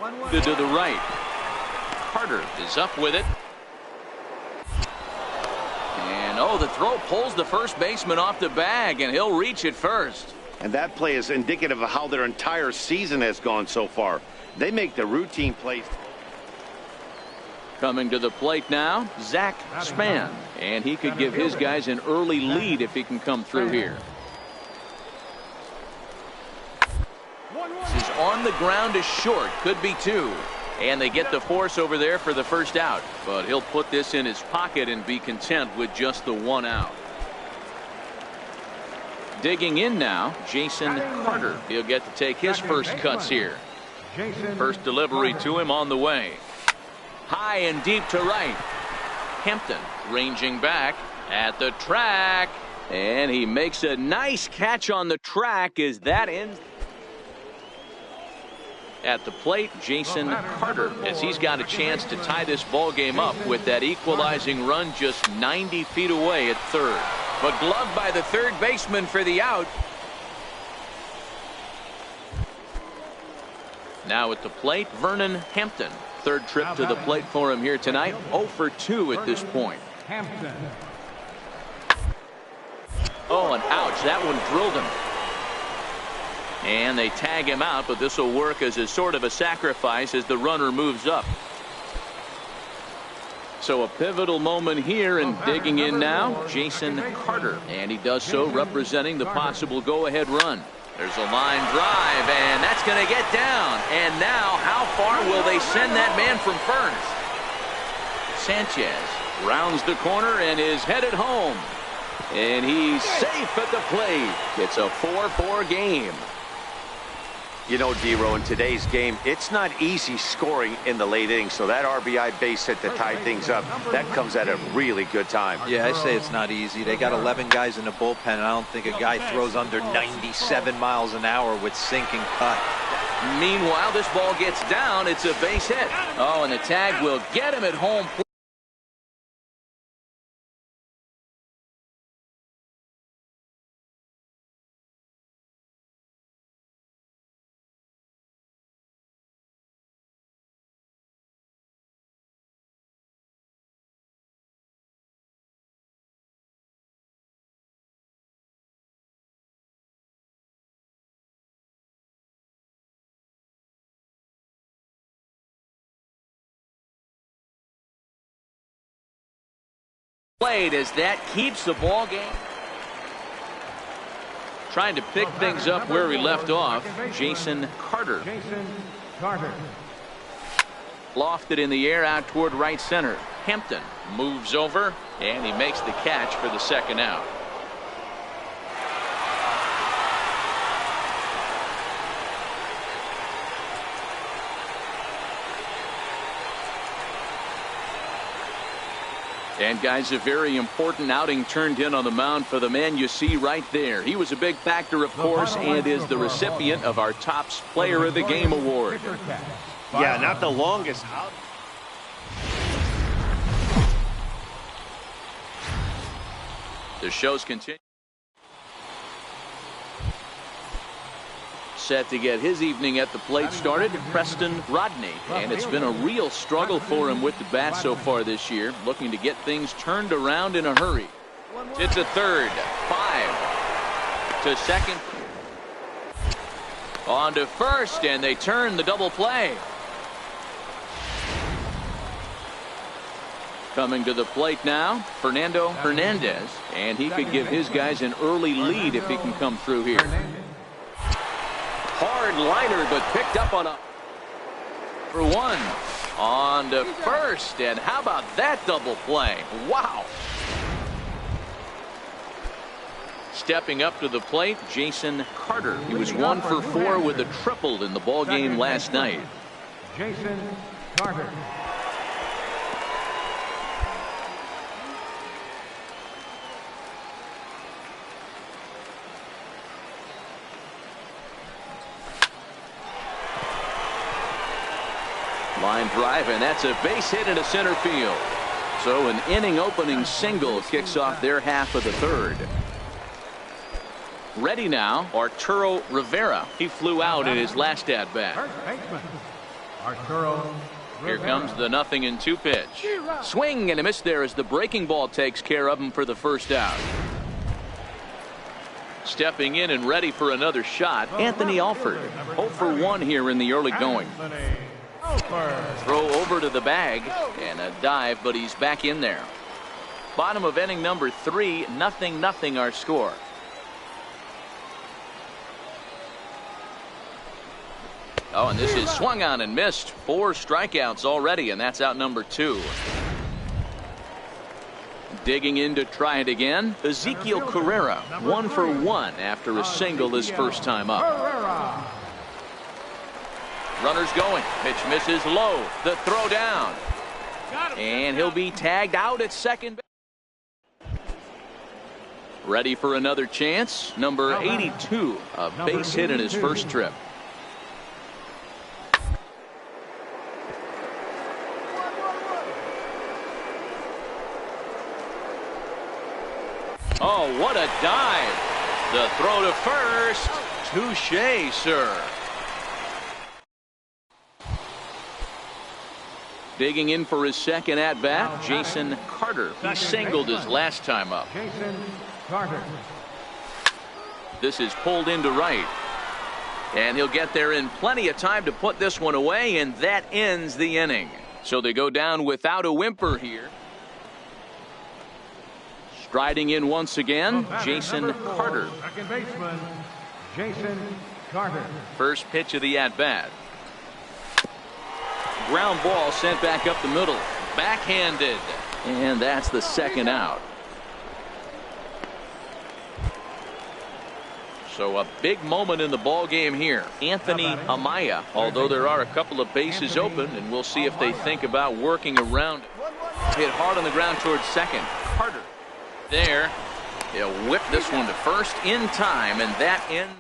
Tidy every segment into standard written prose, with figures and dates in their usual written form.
To the right. Carter is up with it. And oh, the throw pulls the first baseman off the bag, and he'll reach it first. And that play is indicative of how their entire season has gone so far. They make the routine plays. Coming to the plate now, Zach Span. And he could give his guys an early lead if he can come through here. This is on the ground is short. Could be two. And they get the force over there for the first out. But he'll put this in his pocket and be content with just the one out. Digging in now, Jason Carter. He'll get to take his first cuts here. First delivery to him on the way. High and deep to right. Hampton ranging back at the track. And he makes a nice catch on the track as that ends. At the plate, Jason Carter, as he's got a chance to tie this ball game up with that equalizing run just 90 feet away at third. But gloved by the third baseman for the out. Now at the plate, Vernon Hampton. Third trip to the plate for him here tonight. 0 for 2 at this point. Oh, and ouch, that one drilled him. And they tag him out, but this will work as a sort of a sacrifice as the runner moves up. So a pivotal moment here, and digging in now, Jason Carter. And he does so representing the possible go-ahead run. There's a line drive, and that's going to get down. And now, how far will they send that man from first? Sanchez rounds the corner and is headed home. And he's safe at the plate. It's a 4-4 game. You know, D-Row, in today's game, it's not easy scoring in the late innings, so that RBI base hit to tie things up, that comes at a really good time. Yeah, I say it's not easy. They got 11 guys in the bullpen, and I don't think a guy throws under 97 miles an hour with sink and cut. Meanwhile, this ball gets down. It's a base hit. Oh, and the tag will get him at home. Played as that keeps the ball game. Trying to pick things up where we left off, Jason Carter. Lofted in the air out toward right center. Hampton moves over, and he makes the catch for the second out. And guys, a very important outing turned in on the mound for the man you see right there. He was a big factor, of course, and is the recipient of our Topps Player of the Game award. Yeah, not the longest out. The show's continue. Set to get his evening at the plate started, Preston Rodney. And it's been a real struggle for him with the bat so far this year, looking to get things turned around in a hurry. It's a third, 5 to second, on to first, and they turn the double play. Coming to the plate now, Fernando Hernandez, and he could give his guys an early lead if he can come through here. Hard liner, but picked up on a for one. On to first, and how about that double play? Wow. Stepping up to the plate, Jason Carter. He was 1 for 4 with a triple in the ball game last night. Jason Carter. Line drive, and that's a base hit into center field. So an inning opening single kicks off their half of the third. Ready now, Arturo Rivera. He flew out in his last at bat. Arturo Here comes the 0-2 pitch. Swing and a miss there as the breaking ball takes care of him for the first out. Stepping in and ready for another shot, Anthony Alford. 0 for 1 here in the early going. Throw over to the bag and a dive, but he's back in there. Bottom of inning number 3, 0-0 our score. Oh, and this is swung on and missed. 4 strikeouts already, and that's out number 2. Digging in to try it again, Ezekiel Carrera. 1 for 1 after a single his first time up. Runners going. Pitch misses low. The throw down. And he'll be tagged out at second. Ready for another chance. Number 82. A base hit in his first trip. Oh, what a dive. The throw to first. Touché, sir. Digging in for his second at-bat, Jason Carter. He singled his last time up. Jason Carter. This is pulled into right. And he'll get there in plenty of time to put this one away, and that ends the inning. So they go down without a whimper here. Striding in once again, Jason Carter. Second baseman, Jason Carter. First pitch of the at-bat. Ground ball sent back up the middle. Backhanded. And that's the second out. So a big moment in the ball game here. Anthony Amaya, although there are a couple of bases open, and we'll see if they think about working around it. Hit hard on the ground towards second. Carter. There. He'll whip this one to first in time, and that ends.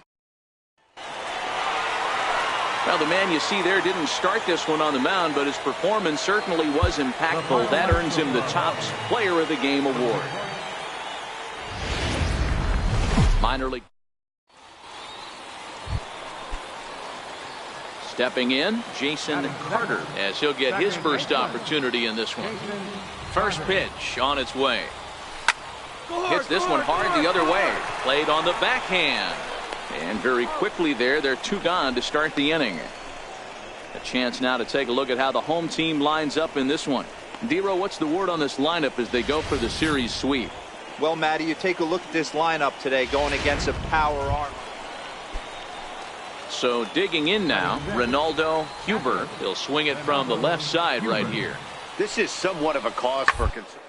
Well, the man you see there didn't start this one on the mound, but his performance certainly was impactful. That earns him the Topps Player of the Game award. Minor league. Stepping in, Jason Carter, as he'll get his first opportunity in this one. First pitch on its way. Hits this one hard the other way. Played on the backhand. And very quickly there, they're 2 gone to start the inning. A chance now to take a look at how the home team lines up in this one. Dero, what's the word on this lineup as they go for the series sweep? Well, Matty, you take a look at this lineup today going against a power arm. So digging in now, Ronaldo Huber. He'll swing it from the left side right here. This is somewhat of a cause for concern.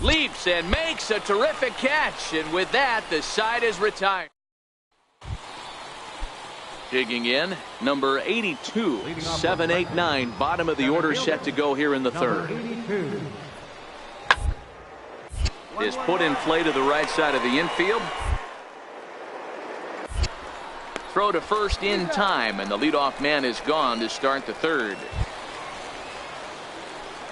Leaps and makes a terrific catch, and with that the side is retired. Digging in, number 82, 7-8-9, bottom of the order, set to go here in the third. Is put in play to the right side of the infield. Throw to first in time, and the leadoff man is gone to start the third.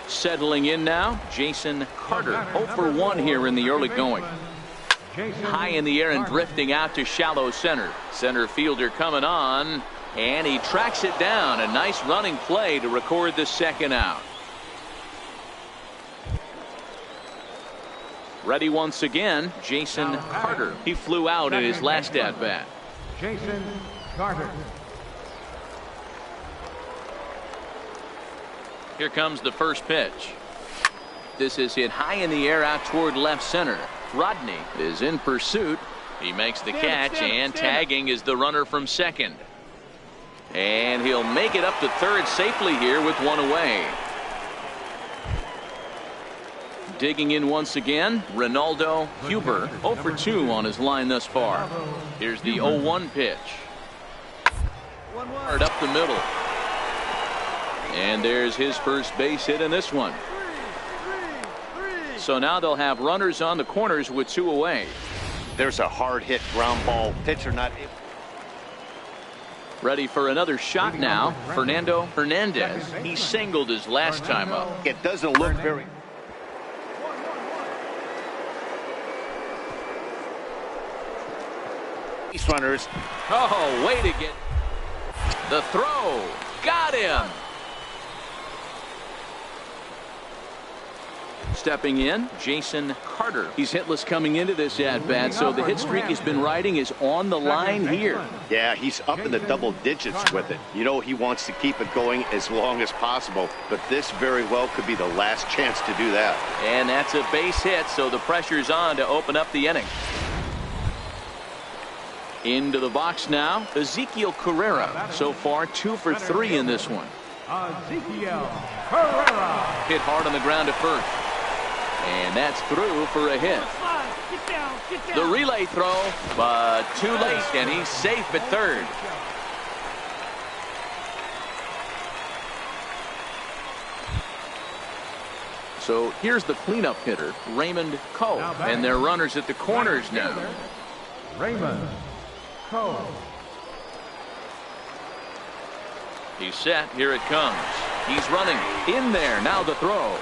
Settling in now, Jason Carter. 0 for 1 here in the early going. High in the air and drifting out to shallow center. Center fielder coming on, and he tracks it down. A nice running play to record the second out. Ready once again, Jason Carter. He flew out in his last at-bat. Jason Carter. Here comes the first pitch. This is hit high in the air out toward left center. Rodney is in pursuit. He makes the catch, and tagging is the runner from second. And he'll make it up to third safely here with one away. Digging in once again, Ronaldo Huber. 0 for 2 on his line thus far. Here's the 0-1 pitch. Hard up the middle. And there's his first base hit in this one. So now they'll have runners on the corners with 2 away. There's a hard hit ground ball. Pitcher not able. Ready for another shot now, Fernando Hernandez. He singled his last time up. It doesn't look very. base runners. Oh, way to get the throw. Got him. Stepping in, Jason Carter. He's hitless coming into this at-bat, so the hit streak he's been riding is on the line here. Yeah, he's up in the double digits with it. You know he wants to keep it going as long as possible, but this very well could be the last chance to do that. And that's a base hit, so the pressure's on to open up the inning. Into the box now, Ezekiel Carrera. So far, 2 for 3 in this one. Ezekiel Carrera. Hit hard on the ground at first. And that's through for a hit. The relay throw, but too late, and he's safe at third. So here's the cleanup hitter, Raymond Coe, and their runners at the corners now. Raymond Coe. He's set. Here it comes. He's running in there. Now the throw.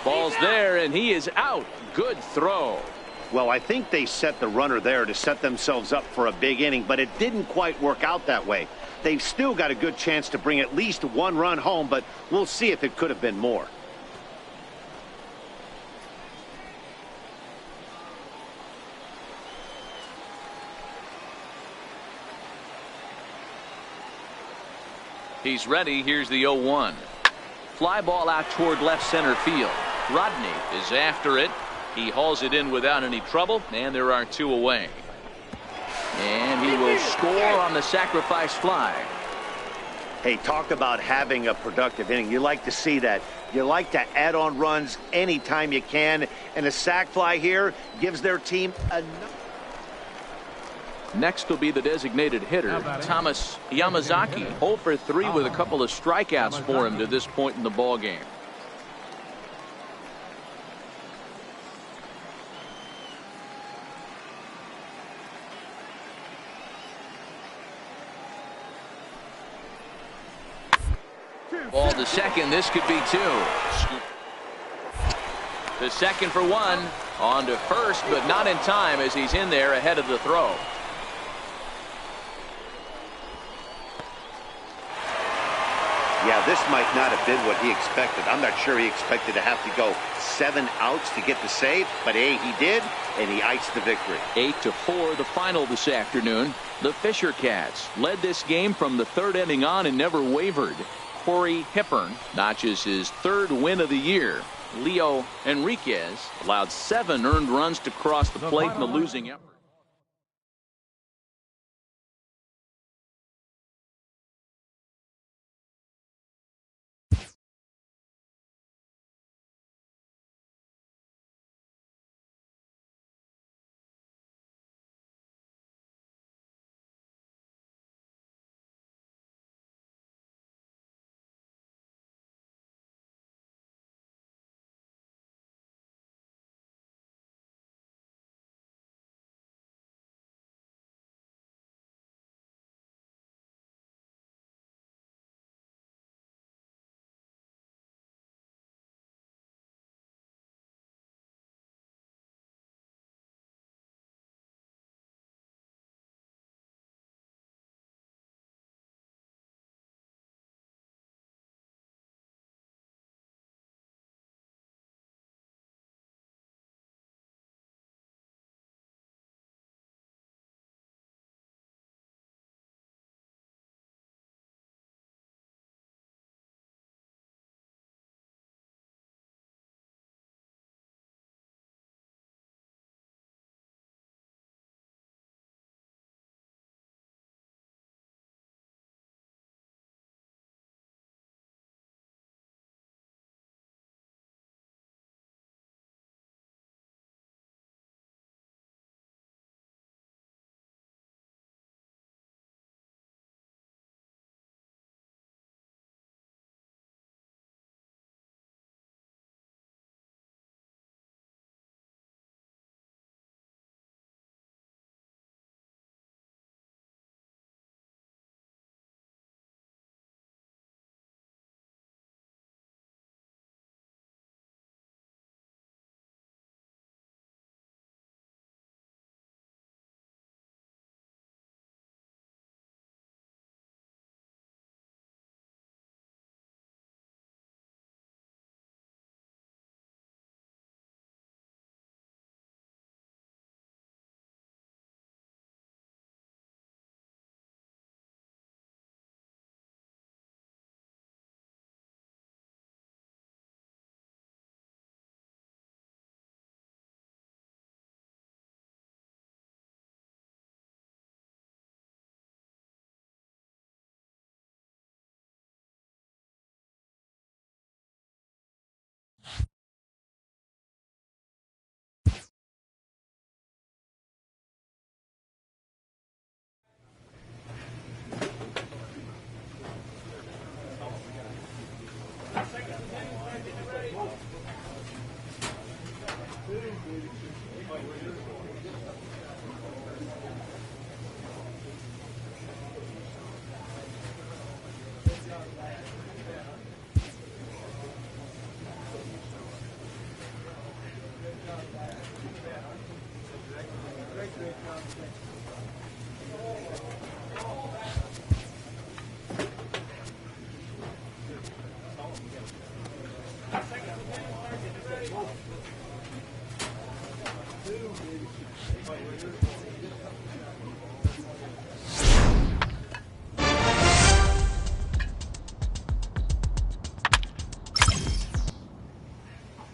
Ball's there, and he is out. Good throw. Well, I think they set the runner there to set themselves up for a big inning, but it didn't quite work out that way. They've still got a good chance to bring at least 1 run home, but we'll see if it could have been more. He's ready. Here's the 0-1. Fly ball out toward left center field. Rodney is after it. He hauls it in without any trouble, and there are 2 away. And he will score on the sacrifice fly. Hey, talk about having a productive inning. You like to see that. You like to add on runs anytime you can, and a sac fly here gives their team enough. Next will be the designated hitter, Thomas Yamazaki. 0 for 3 with a couple of strikeouts for him to this point in the ball game. Ball to second. This could be 2. To second for 1. On to first, but not in time as he's in there ahead of the throw. Yeah, this might not have been what he expected. I'm not sure he expected to have to go 7 outs to get the save, but hey, he did, and he iced the victory. 8-4 the final this afternoon. The Fisher Cats led this game from the 3rd inning on and never wavered. Corey Hippern notches his 3rd win of the year. Leo Enriquez allowed 7 earned runs to cross the plate in the losing effort.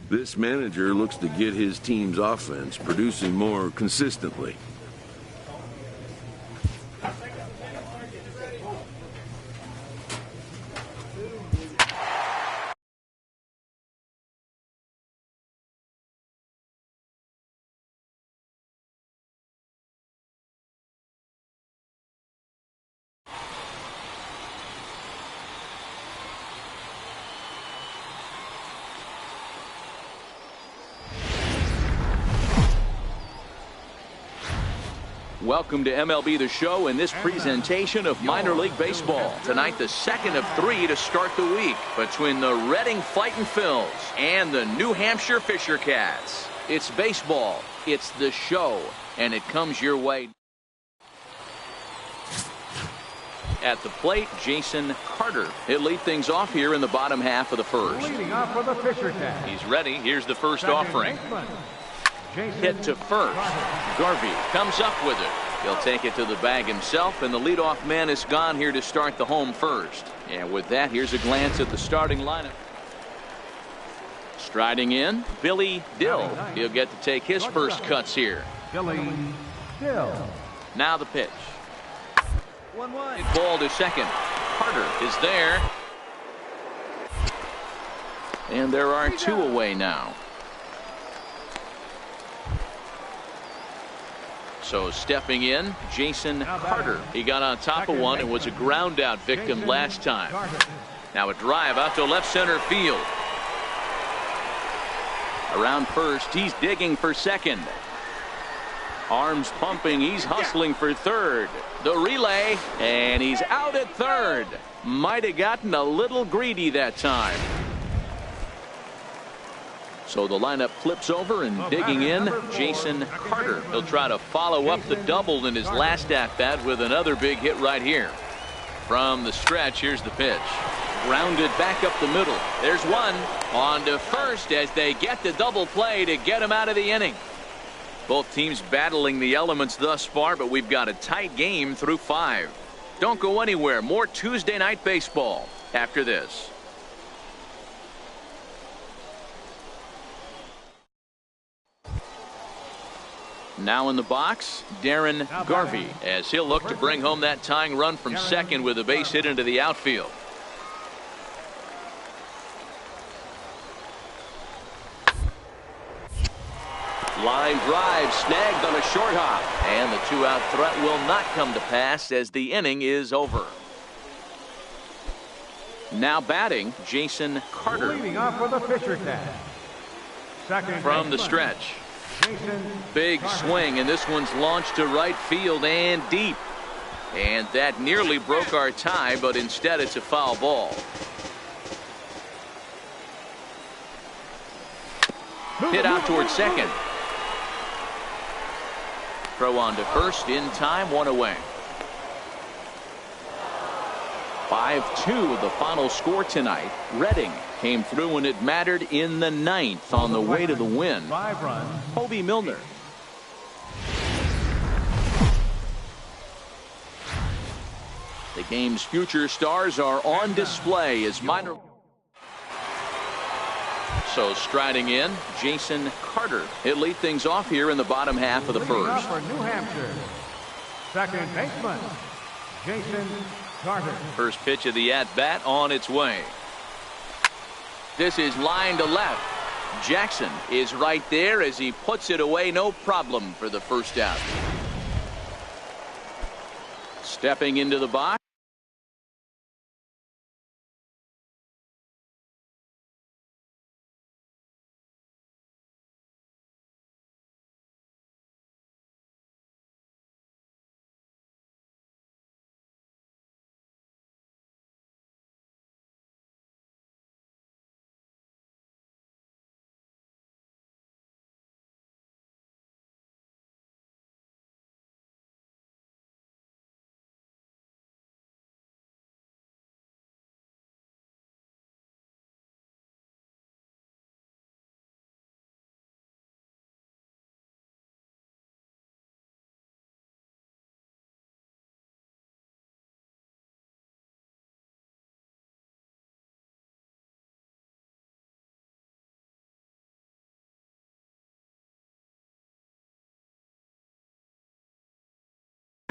This manager looks to get his team's offense producing more consistently. Welcome to MLB The Show and this presentation of minor league baseball. Tonight, the second of 3 to start the week between the Reading Fightin' Phils and the New Hampshire Fisher Cats. It's baseball, it's the show, and it comes your way. At the plate, Jason Carter. He'll lead things off here in the bottom half of the first. Leading off for the Fisher Cats. He's ready. Here's the first Second offering. baseman, Jason Hit to first. Garvey comes up with it. He'll take it to the bag himself, and the leadoff man is gone here to start the home first. And with that, here's a glance at the starting lineup. Striding in, Billy Dill. He'll get to take his first cuts here. Billy Dill. Now the pitch. 1-1. Ball to second. Carter is there. And there are 2 away now. So stepping in, Jason Carter. He got on top of one and was a ground out victim last time. Now a drive out to left center field. Around first, he's digging for second. Arms pumping, he's hustling for third. The relay, and he's out at third. Might have gotten a little greedy that time. So the lineup flips over, and digging in, Jason Carter. He'll try to follow up the double in his last at-bat with another big hit right here. From the stretch, here's the pitch. Grounded back up the middle. There's one. On to first as they get the double play to get him out of the inning. Both teams battling the elements thus far, but we've got a tight game through 5. Don't go anywhere. More Tuesday night baseball after this. Now in the box, Darren Garvey, as he'll look to bring home that tying run from second with a base hit into the outfield. Line drive snagged on a short hop, and the 2-out threat will not come to pass as the inning is over. Now batting, Jason Carter. Leading off for the Fisher Cats. Second From the baseman, stretch. Jason Big Carter. swing, and this one's launched to right field and deep. And that nearly broke our tie, but instead it's a foul ball. Hit out towards second. Throw on to first in time, 1 away. 5-2 the final score tonight. Reading came through when it mattered in the 9th on the way to the win. 5 runs. Kobe Milner. The game's future stars are on display as minor. So striding in, Jason Carter. He'll lead things off here in the bottom half of the Leading off first. for New Hampshire. Second baseman, Jason Carter. First pitch of the at-bat on its way. This is line to left. Jackson is right there as he puts it away, no problem for the first out. Stepping into the box.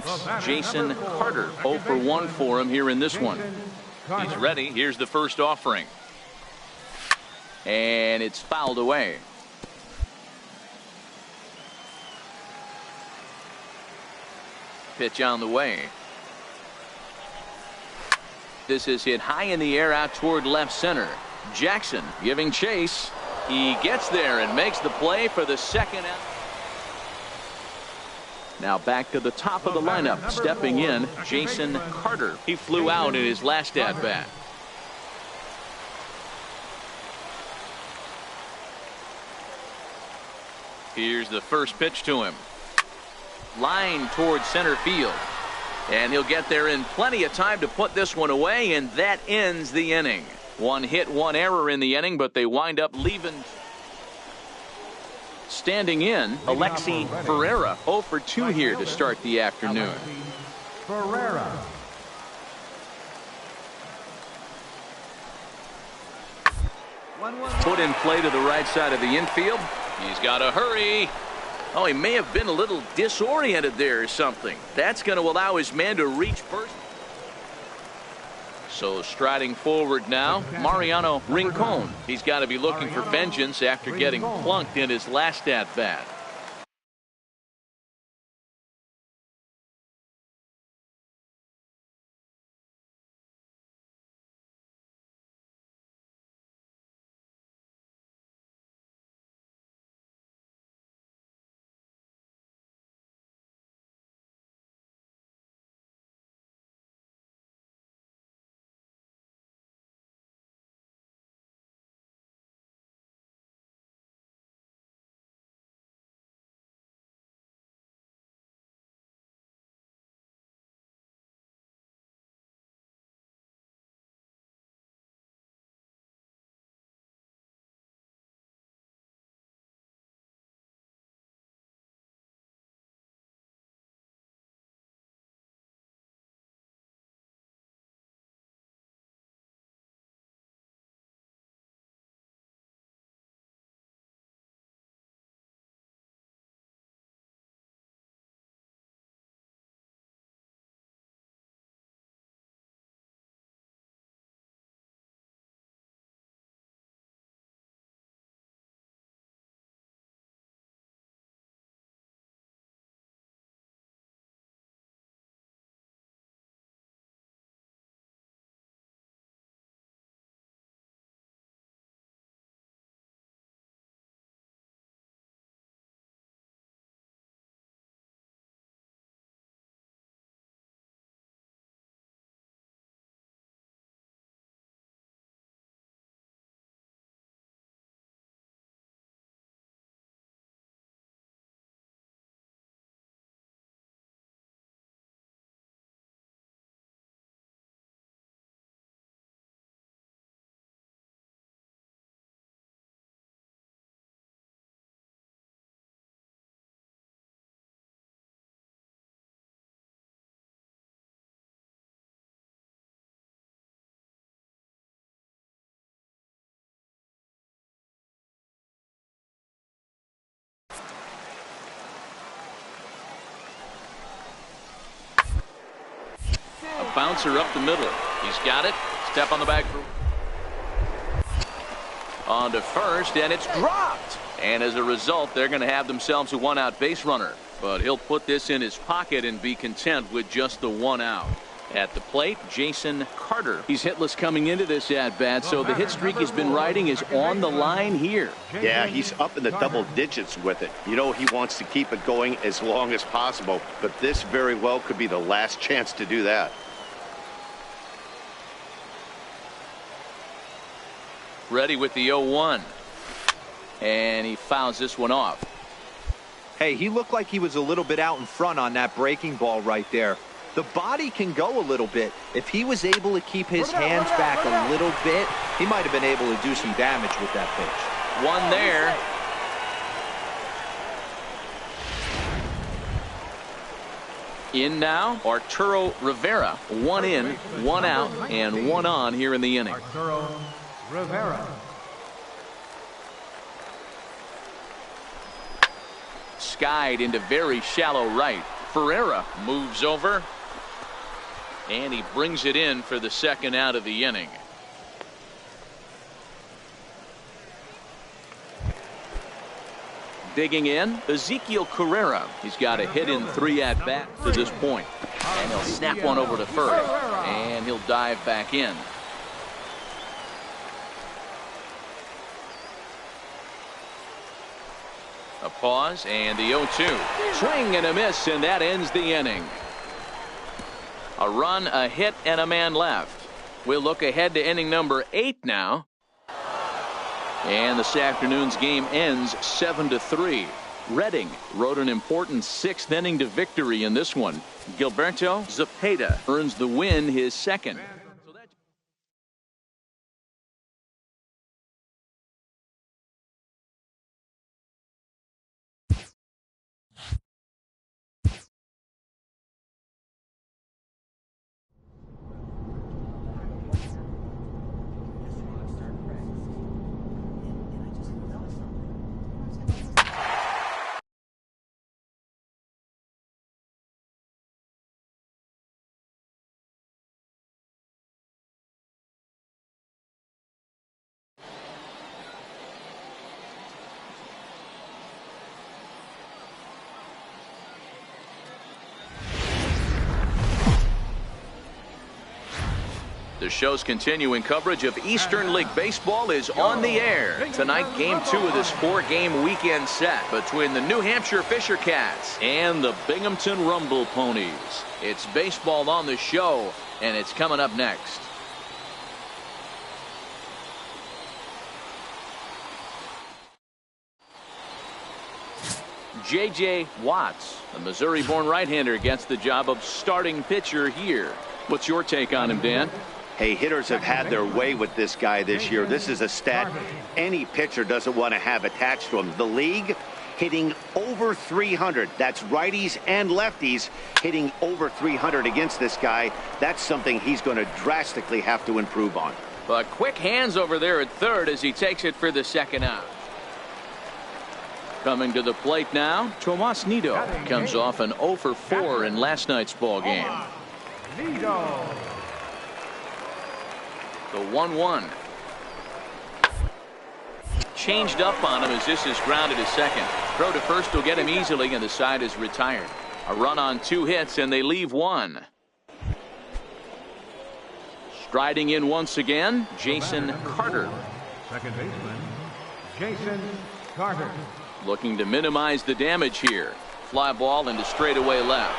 That's Jason Carter. 0 for 1 for him here in this one. He's ready. Here's the first offering. And it's fouled away. Pitch on the way. This is hit high in the air out toward left center. Jackson giving chase. He gets there and makes the play for the second out. Now back to the top of the lineup. Stepping in, Jason Carter. He flew out in his last at-bat. Here's the first pitch to him. Line towards center field. And he'll get there in plenty of time to put this one away, and that ends the inning. One hit, one error in the inning, but they wind up leaving. Standing in, Alexi Ferreira, 0 for 2 here to start the afternoon. Ferreira. Put in play to the right side of the infield. He's got to hurry. Oh, he may have been a little disoriented there or something. That's going to allow his man to reach first. So striding forward now, Mariano Rincon. He's got to be looking for vengeance after getting plunked in his last at-bat. A bouncer up the middle. He's got it. Step on the back. On to first, and it's dropped. And as a result, they're going to have themselves a one-out base runner. But he'll put this in his pocket and be content with just the one out. At the plate, Jason Carter. He's hitless coming into this at-bat, so the hit streak he's been riding is on the line here. Yeah, he's up in the double digits with it. You know, he wants to keep it going as long as possible, but this very well could be the last chance to do that. Ready with the 0-1. And he fouls this one off. Hey, he looked like he was a little bit out in front on that breaking ball right there. The body can go a little bit. If he was able to keep his hands back a little bit, he might have been able to do some damage with that pitch. One there. In now, Arturo Rivera. One in, one out, and one on here in the inning. Arturo Rivera. skied into very shallow right. Ferreira moves over, and he brings it in for the second out of the inning. Digging in, Ezekiel Carrera. He's got a hit in 3 at-bats to this point. And he'll snap one over to first. And he'll dive back in. A pause and the 0-2. Swing and a miss, and that ends the inning. A run, a hit, and a man left. We'll look ahead to inning number 8 now. And this afternoon's game ends 7-3. Redding wrote an important 6th inning to victory in this one. Gilberto Zepeda earns the win, his second. The show's continuing coverage of Eastern League Baseball is on the air. Tonight, Game 2 of this 4-game weekend set between the New Hampshire Fisher Cats and the Binghamton Rumble Ponies. It's baseball on the show, and it's coming up next. J.J. Watts, a Missouri-born right-hander, gets the job of starting pitcher here. What's your take on him, Dan? Hey, hitters have had their way with this guy this year. This is a stat any pitcher doesn't want to have attached to him. The league hitting over 300. That's righties and lefties hitting over 300 against this guy. That's something he's going to drastically have to improve on. But quick hands over there at third as he takes it for the second out. Coming to the plate now, Tomas Nido comes off an 0 for 4 in last night's ball game. The 1-1. Changed up on him as this is grounded to second. Throw to first will get him easily, and the side is retired. A run on 2 hits, and they leave 1. Striding in once again, Jason Carter. Second baseman, Jason Carter. Looking to minimize the damage here. Fly ball into straightaway left.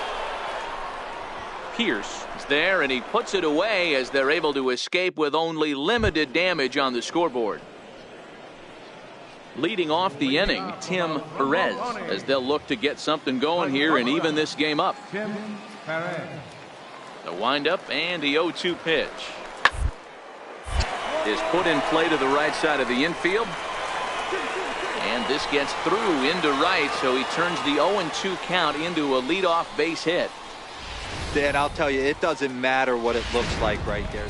Pierce is there, and he puts it away as they're able to escape with only limited damage on the scoreboard. Leading off the inning, Tim Perez, as they'll look to get something going here and even this game up. Tim Perez. The windup and the 0-2 pitch is put in play to the right side of the infield. And this gets through into right, so he turns the 0-2 count into a leadoff base hit. Dan, I'll tell you, it doesn't matter what it looks like right there.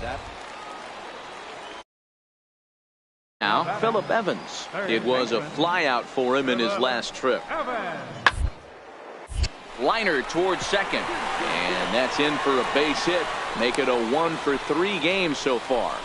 Now, Phillip Evans. It was a flyout for him in his last trip. Liner towards second. And that's in for a base hit. Make it a 1 for 3 games so far.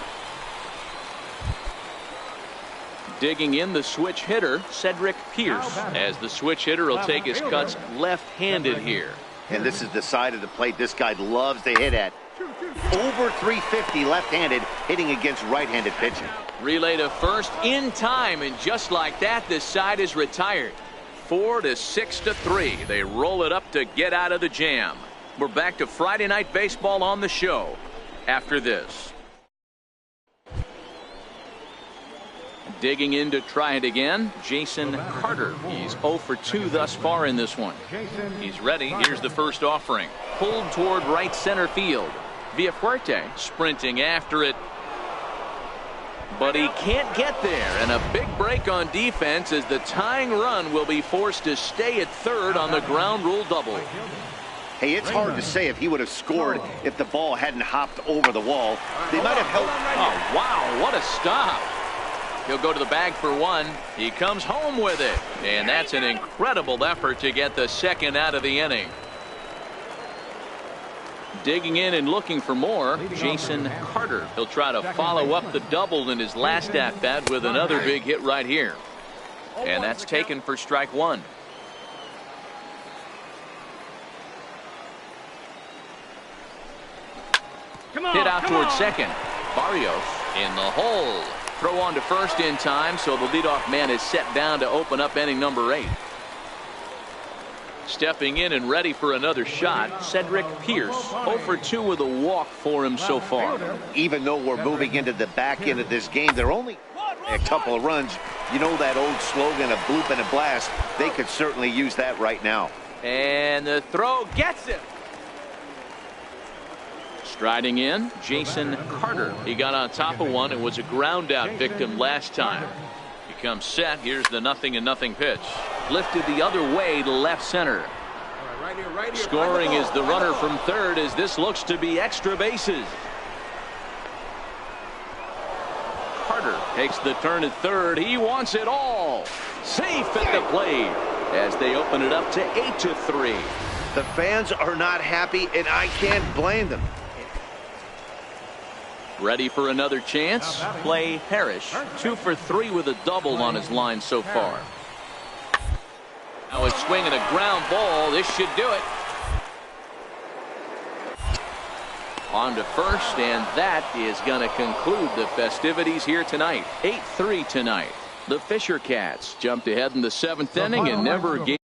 Digging in the switch hitter, Cedric Pierce, as the switch hitter will take his cuts left-handed here. And this is the side of the plate this guy loves to hit at. Over 350 left-handed, hitting against right-handed pitching. Relay to first in time, and just like that, this side is retired. 4-6-3. They roll it up to get out of the jam. We're back to Friday Night Baseball on the show after this. Digging in to try it again, Jason Carter. He's 0 for 2 thus far in this one. He's ready. Here's the first offering. Pulled toward right center field. Villafuerte sprinting after it. But he can't get there, and a big break on defense as the tying run will be forced to stay at third on the ground rule double. Hey, it's hard to say if he would have scored if the ball hadn't hopped over the wall. They might have held. Oh, wow, what a stop. He'll go to the bag for one. He comes home with it. And that's an incredible effort to get the second out of the inning. Digging in and looking for more, Jason Carter. He'll try to follow up the double in his last at-bat with another big hit right here. And that's taken for strike one. Hit out towards second. Barrios in the hole. Throw on to first in time, so the leadoff man is set down to open up inning number 8. Stepping in and ready for another shot, Cedric Pierce. 0 for 2 with a walk for him so far. Even though we're moving into the back end of this game, they're only a couple of runs. You know that old slogan of bloop and a blast. They could certainly use that right now. And the throw gets him. Striding in, Jason Carter. He got on top of one and was a ground out victim last time. He comes set. Here's the 0-0 pitch. Lifted the other way to left center. Scoring is the runner from third as this looks to be extra bases. Carter takes the turn at third. He wants it all. Safe at the plate as they open it up to 8-3. The fans are not happy, and I can't blame them. Ready for another chance? Play Parrish. 2 for 3 with a double on his line so far. Now it's swinging a ground ball. This should do it. On to first, and that is going to conclude the festivities here tonight. 8-3 tonight. The Fisher Cats jumped ahead in the 7th inning and never gave